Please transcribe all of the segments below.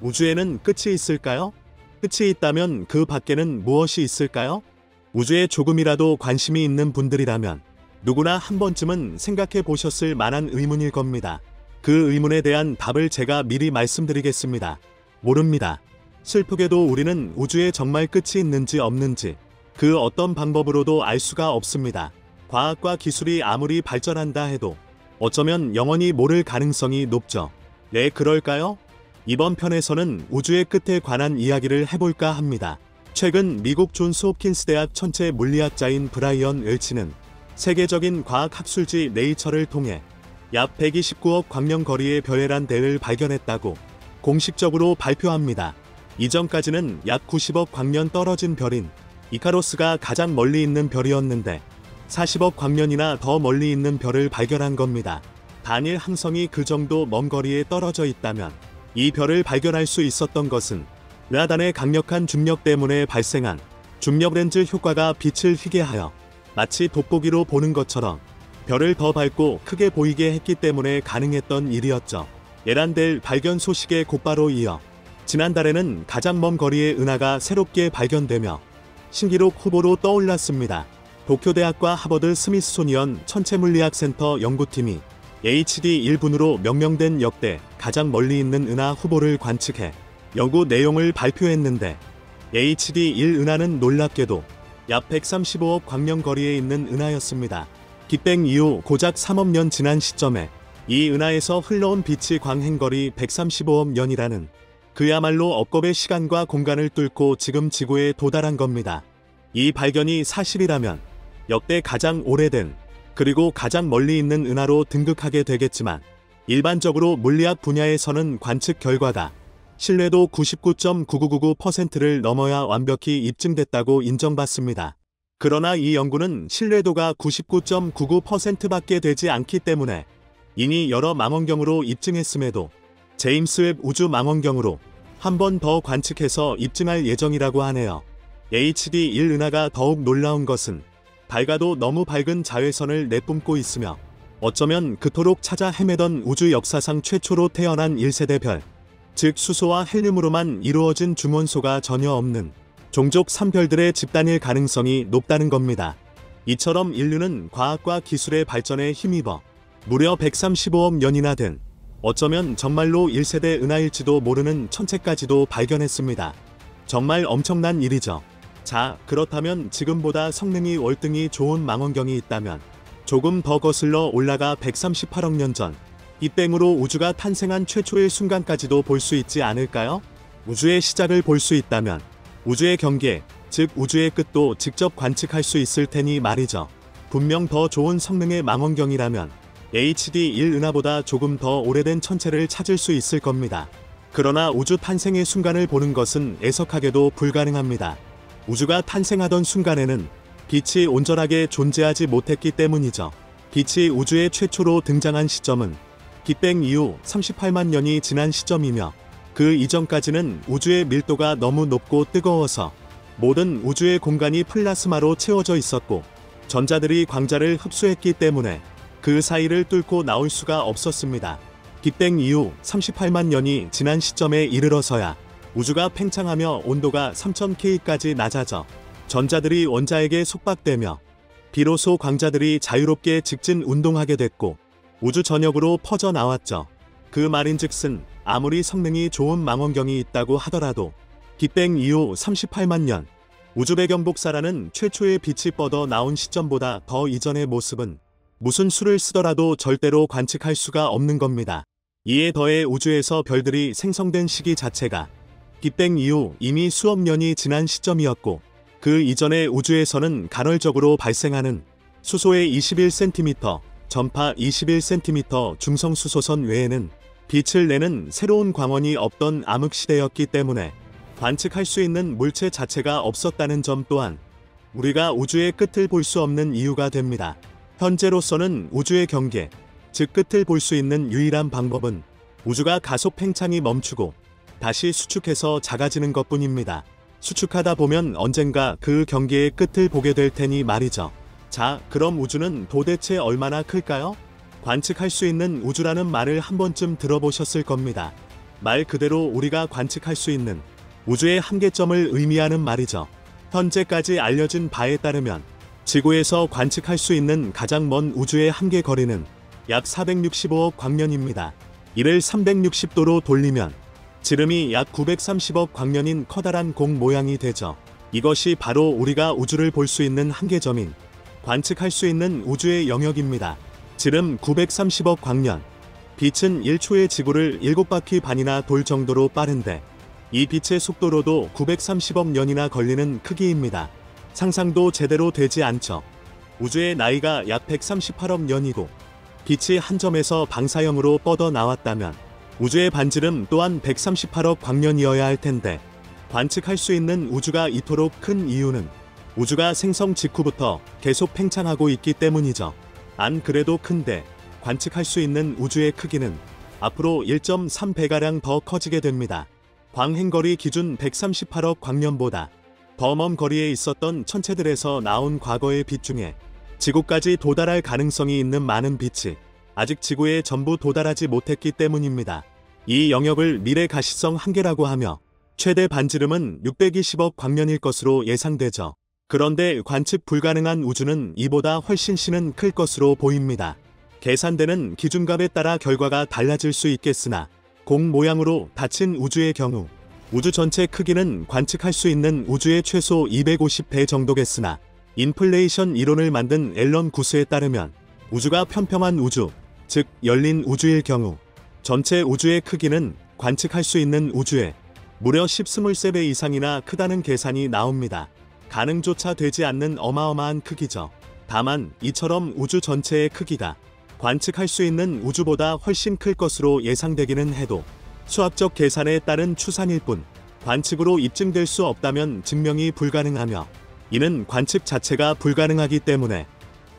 우주에는 끝이 있을까요? 끝이 있다면 그 밖에는 무엇이 있을까요? 우주에 조금이라도 관심이 있는 분들이라면 누구나 한 번쯤은 생각해 보셨을 만한 의문일 겁니다. 그 의문에 대한 답을 제가 미리 말씀드리겠습니다. 모릅니다. 슬프게도 우리는 우주에 정말 끝이 있는지 없는지 그 어떤 방법으로도 알 수가 없습니다. 과학과 기술이 아무리 발전한다 해도 어쩌면 영원히 모를 가능성이 높죠. 왜 그럴까요? 이번 편에서는 우주의 끝에 관한 이야기를 해볼까 합니다. 최근 미국 존스 홉킨스 대학 천체 물리학자인 브라이언 웰치는 세계적인 과학 학술지 네이처를 통해 약 129억 광년 거리의 별에란 대를 발견했다고 공식적으로 발표합니다. 이전까지는 약 90억 광년 떨어진 별인 이카로스가 가장 멀리 있는 별이었는데 40억 광년이나 더 멀리 있는 별을 발견한 겁니다. 단일 항성이 그 정도 먼 거리에 떨어져 있다면 이 별을 발견할 수 있었던 것은 은하단의 강력한 중력 때문에 발생한 중력 렌즈 효과가 빛을 휘게 하여 마치 돋보기로 보는 것처럼 별을 더 밝고 크게 보이게 했기 때문에 가능했던 일이었죠. 에란델 발견 소식에 곧바로 이어 지난달에는 가장 먼 거리의 은하가 새롭게 발견되며 신기록 후보로 떠올랐습니다. 도쿄대학과 하버드 스미소니언 천체물리학센터 연구팀이 HD 1분으로 명명된 역대 가장 멀리 있는 은하 후보를 관측해 연구 내용을 발표했는데 HD 1 은하는 놀랍게도 약 135억 광년 거리에 있는 은하였습니다. 빅뱅 이후 고작 3억 년 지난 시점에 이 은하에서 흘러온 빛이 광행거리 135억 년이라는 그야말로 억겁의 시간과 공간을 뚫고 지금 지구에 도달한 겁니다. 이 발견이 사실이라면 역대 가장 오래된 그리고 가장 멀리 있는 은하로 등극하게 되겠지만 일반적으로 물리학 분야에서는 관측 결과가 신뢰도 99.9999%를 넘어야 완벽히 입증됐다고 인정받습니다. 그러나 이 연구는 신뢰도가 99.99%밖에 되지 않기 때문에 이미 여러 망원경으로 입증했음에도 제임스 웹 우주 망원경으로 한 번 더 관측해서 입증할 예정이라고 하네요. HD 1 은하가 더욱 놀라운 것은 밝아도 너무 밝은 자외선을 내뿜고 있으며 어쩌면 그토록 찾아 헤매던 우주 역사상 최초로 태어난 1세대 별, 즉 수소와 헬륨으로만 이루어진 중원소가 전혀 없는 종족 3별들의 집단일 가능성이 높다는 겁니다. 이처럼 인류는 과학과 기술의 발전에 힘입어 무려 135억 년이나 된 어쩌면 정말로 1세대 은하일지도 모르는 천체까지도 발견했습니다. 정말 엄청난 일이죠. 자, 그렇다면 지금보다 성능이 월등히 좋은 망원경이 있다면 조금 더 거슬러 올라가 138억 년 전 빅뱅으로 우주가 탄생한 최초의 순간까지도 볼 수 있지 않을까요? 우주의 시작을 볼 수 있다면 우주의 경계, 즉 우주의 끝도 직접 관측할 수 있을 테니 말이죠. 분명 더 좋은 성능의 망원경이라면 HD 1 은하보다 조금 더 오래된 천체를 찾을 수 있을 겁니다. 그러나 우주 탄생의 순간을 보는 것은 애석하게도 불가능합니다. 우주가 탄생하던 순간에는 빛이 온전하게 존재하지 못했기 때문이죠. 빛이 우주에 최초로 등장한 시점은 빅뱅 이후 38만 년이 지난 시점이며 그 이전까지는 우주의 밀도가 너무 높고 뜨거워서 모든 우주의 공간이 플라스마로 채워져 있었고 전자들이 광자를 흡수했기 때문에 그 사이를 뚫고 나올 수가 없었습니다. 빅뱅 이후 38만 년이 지난 시점에 이르러서야 우주가 팽창하며 온도가 3000K까지 낮아져 전자들이 원자에게 속박되며 비로소 광자들이 자유롭게 직진 운동하게 됐고 우주 전역으로 퍼져 나왔죠. 그 말인즉슨 아무리 성능이 좋은 망원경이 있다고 하더라도 빅뱅 이후 38만 년 우주 배경 복사라는 최초의 빛이 뻗어 나온 시점보다 더 이전의 모습은 무슨 수를 쓰더라도 절대로 관측할 수가 없는 겁니다. 이에 더해 우주에서 별들이 생성된 시기 자체가 빅뱅 이후 이미 수억 년이 지난 시점이었고 그 이전의 우주에서는 간헐적으로 발생하는 수소의 21cm, 전파 21cm 중성수소선 외에는 빛을 내는 새로운 광원이 없던 암흑시대였기 때문에 관측할 수 있는 물체 자체가 없었다는 점 또한 우리가 우주의 끝을 볼 수 없는 이유가 됩니다. 현재로서는 우주의 경계, 즉 끝을 볼 수 있는 유일한 방법은 우주가 가속 팽창이 멈추고 다시 수축해서 작아지는 것뿐입니다. 수축하다 보면 언젠가 그 경계의 끝을 보게 될 테니 말이죠. 자, 그럼 우주는 도대체 얼마나 클까요? 관측할 수 있는 우주라는 말을 한 번쯤 들어보셨을 겁니다. 말 그대로 우리가 관측할 수 있는 우주의 한계점을 의미하는 말이죠. 현재까지 알려진 바에 따르면 지구에서 관측할 수 있는 가장 먼 우주의 한계 거리는 약 465억 광년입니다. 이를 360도로 돌리면 지름이 약 930억 광년인 커다란 공 모양이 되죠. 이것이 바로 우리가 우주를 볼 수 있는 한계점인 관측할 수 있는 우주의 영역입니다. 지름 930억 광년. 빛은 1초에 지구를 7바퀴 반이나 돌 정도로 빠른데 이 빛의 속도로도 930억 년이나 걸리는 크기입니다. 상상도 제대로 되지 않죠. 우주의 나이가 약 138억 년이고 빛이 한 점에서 방사형으로 뻗어 나왔다면 우주의 반지름 또한 138억 광년이어야 할 텐데 관측할 수 있는 우주가 이토록 큰 이유는 우주가 생성 직후부터 계속 팽창하고 있기 때문이죠. 안 그래도 큰데 관측할 수 있는 우주의 크기는 앞으로 1.3배가량 더 커지게 됩니다. 광행거리 기준 138억 광년보다 더 먼 거리에 있었던 천체들에서 나온 과거의 빛 중에 지구까지 도달할 가능성이 있는 많은 빛이 아직 지구에 전부 도달하지 못했기 때문입니다. 이 영역을 미래 가시성 한계라고 하며 최대 반지름은 620억 광년일 것으로 예상되죠. 그런데 관측 불가능한 우주는 이보다 훨씬 클 것으로 보입니다. 계산되는 기준값에 따라 결과가 달라질 수 있겠으나 공 모양으로 닫힌 우주의 경우 우주 전체 크기는 관측할 수 있는 우주의 최소 250배 정도겠으나 인플레이션 이론을 만든 앨런 구스에 따르면 우주가 평평한 우주, 즉 열린 우주일 경우 전체 우주의 크기는 관측할 수 있는 우주의 무려 10-23배 이상이나 크다는 계산이 나옵니다. 가능조차 되지 않는 어마어마한 크기죠. 다만 이처럼 우주 전체의 크기가 관측할 수 있는 우주보다 훨씬 클 것으로 예상되기는 해도 수학적 계산에 따른 추산일 뿐 관측으로 입증될 수 없다면 증명이 불가능하며 이는 관측 자체가 불가능하기 때문에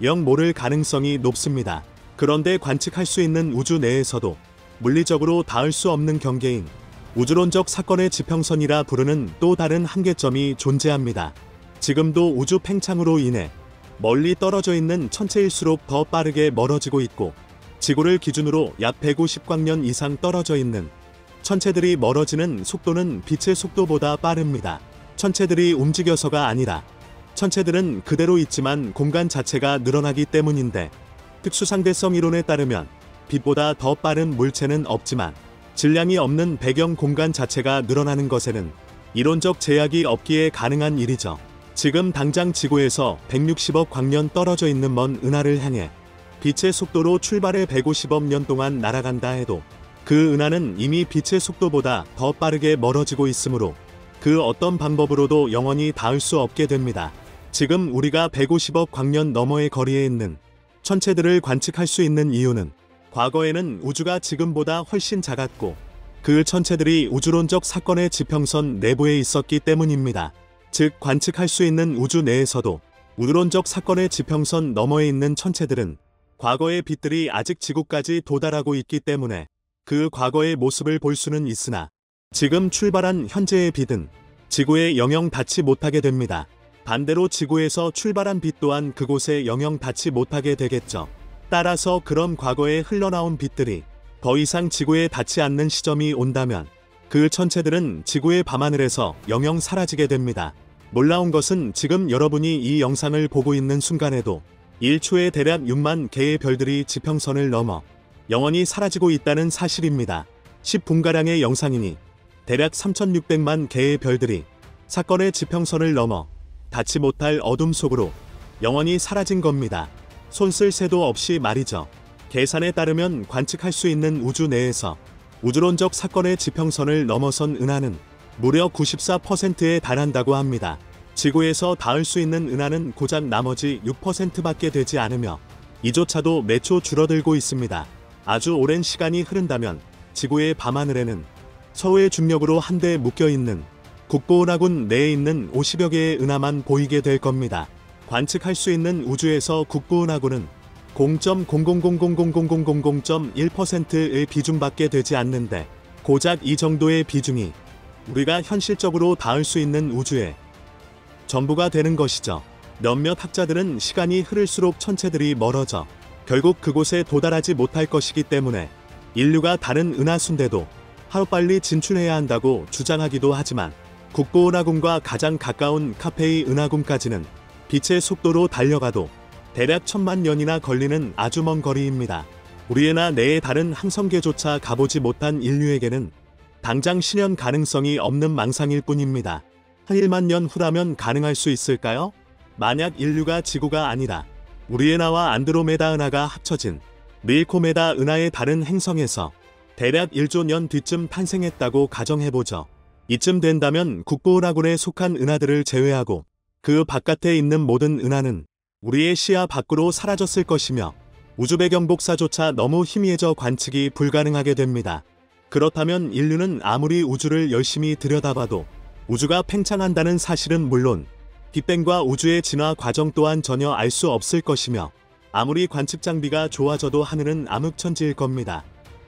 영 모를 가능성이 높습니다. 그런데 관측할 수 있는 우주 내에서도 물리적으로 닿을 수 없는 경계인 우주론적 사건의 지평선이라 부르는 또 다른 한계점이 존재합니다. 지금도 우주 팽창으로 인해 멀리 떨어져 있는 천체일수록 더 빠르게 멀어지고 있고 지구를 기준으로 약 150광년 이상 떨어져 있는 천체들이 멀어지는 속도는 빛의 속도보다 빠릅니다. 천체들이 움직여서가 아니라 천체들은 그대로 있지만 공간 자체가 늘어나기 때문인데 특수상대성 이론에 따르면 빛보다 더 빠른 물체는 없지만 질량이 없는 배경 공간 자체가 늘어나는 것에는 이론적 제약이 없기에 가능한 일이죠. 지금 당장 지구에서 160억 광년 떨어져 있는 먼 은하를 향해 빛의 속도로 출발해 150억 년 동안 날아간다 해도 그 은하는 이미 빛의 속도보다 더 빠르게 멀어지고 있으므로 그 어떤 방법으로도 영원히 닿을 수 없게 됩니다. 지금 우리가 150억 광년 너머의 거리에 있는 천체들을 관측할 수 있는 이유는 과거에는 우주가 지금보다 훨씬 작았고 그 천체들이 우주론적 사건의 지평선 내부에 있었기 때문입니다. 즉 관측할 수 있는 우주 내에서도 우주론적 사건의 지평선 너머에 있는 천체들은 과거의 빛들이 아직 지구까지 도달하고 있기 때문에 그 과거의 모습을 볼 수는 있으나 지금 출발한 현재의 빛은 지구에 영영 닿지 못하게 됩니다. 반대로 지구에서 출발한 빛 또한 그곳에 영영 닿지 못하게 되겠죠. 따라서 그런 과거에 흘러나온 빛들이 더 이상 지구에 닿지 않는 시점이 온다면 그 천체들은 지구의 밤하늘에서 영영 사라지게 됩니다. 놀라운 것은 지금 여러분이 이 영상을 보고 있는 순간에도 1초에 대략 6만 개의 별들이 지평선을 넘어 영원히 사라지고 있다는 사실입니다. 10분가량의 영상이니 대략 3,600만 개의 별들이 사건의 지평선을 넘어 닿지 못할 어둠 속으로 영원히 사라진 겁니다. 손쓸 새도 없이 말이죠. 계산에 따르면 관측할 수 있는 우주 내에서 우주론적 사건의 지평선을 넘어선 은하는 무려 94%에 달한다고 합니다. 지구에서 닿을 수 있는 은하는 고작 나머지 6%밖에 되지 않으며 이조차도 매초 줄어들고 있습니다. 아주 오랜 시간이 흐른다면 지구의 밤하늘에는 서우의 중력으로 한데 묶여있는 국보은하군 내에 있는 50여 개의 은하만 보이게 될 겁니다. 관측할 수 있는 우주에서 국보은하군은 0.0000000.1%의 비중밖에 되지 않는데 고작 이 정도의 비중이 우리가 현실적으로 닿을 수 있는 우주의 전부가 되는 것이죠. 몇몇 학자들은 시간이 흐를수록 천체들이 멀어져 결국 그곳에 도달하지 못할 것이기 때문에 인류가 다른 은하수인데도 하루빨리 진출해야 한다고 주장하기도 하지만 국보은하궁과 가장 가까운 카페이 은하궁까지는 빛의 속도로 달려가도 대략 1000만 년이나 걸리는 아주 먼 거리입니다. 우리의나 내의 다른 항성계조차 가보지 못한 인류에게는 당장 실현 가능성이 없는 망상일 뿐입니다. 한 1만 년 후라면 가능할 수 있을까요? 만약 인류가 지구가 아니라 우리의나와 안드로메다 은하가 합쳐진 밀코메다 은하의 다른 행성에서 대략 1조 년 뒤쯤 탄생했다고 가정해보죠. 이쯤 된다면 국보은하군에 속한 은하들을 제외하고 그 바깥에 있는 모든 은하는 우리의 시야 밖으로 사라졌을 것이며 우주 배경 복사조차 너무 희미해져 관측이 불가능하게 됩니다. 그렇다면 인류는 아무리 우주를 열심히 들여다봐도 우주가 팽창한다는 사실은 물론 빅뱅과 우주의 진화 과정 또한 전혀 알 수 없을 것이며 아무리 관측 장비가 좋아져도 하늘은 암흑천지일 겁니다.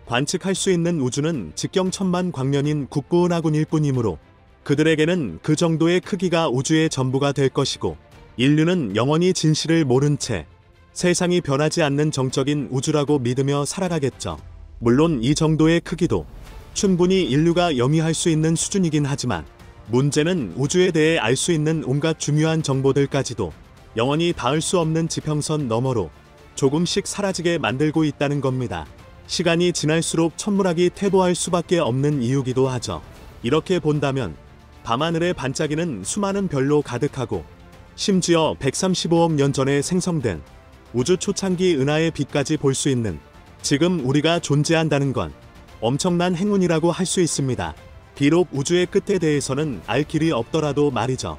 관측할 수 있는 우주는 직경 1000만 광년인 국보은하군일 뿐이므로 그들에게는 그 정도의 크기가 우주의 전부가 될 것이고 인류는 영원히 진실을 모른 채 세상이 변하지 않는 정적인 우주라고 믿으며 살아가겠죠. 물론 이 정도의 크기도 충분히 인류가 영위할 수 있는 수준이긴 하지만 문제는 우주에 대해 알 수 있는 온갖 중요한 정보들까지도 영원히 닿을 수 없는 지평선 너머로 조금씩 사라지게 만들고 있다는 겁니다. 시간이 지날수록 천문학이 퇴보할 수밖에 없는 이유기도 하죠. 이렇게 본다면 밤하늘에 반짝이는 수많은 별로 가득하고 심지어 135억 년 전에 생성된 우주 초창기 은하의 빛까지 볼 수 있는 지금 우리가 존재한다는 건 엄청난 행운이라고 할 수 있습니다. 비록 우주의 끝에 대해서는 알 길이 없더라도 말이죠.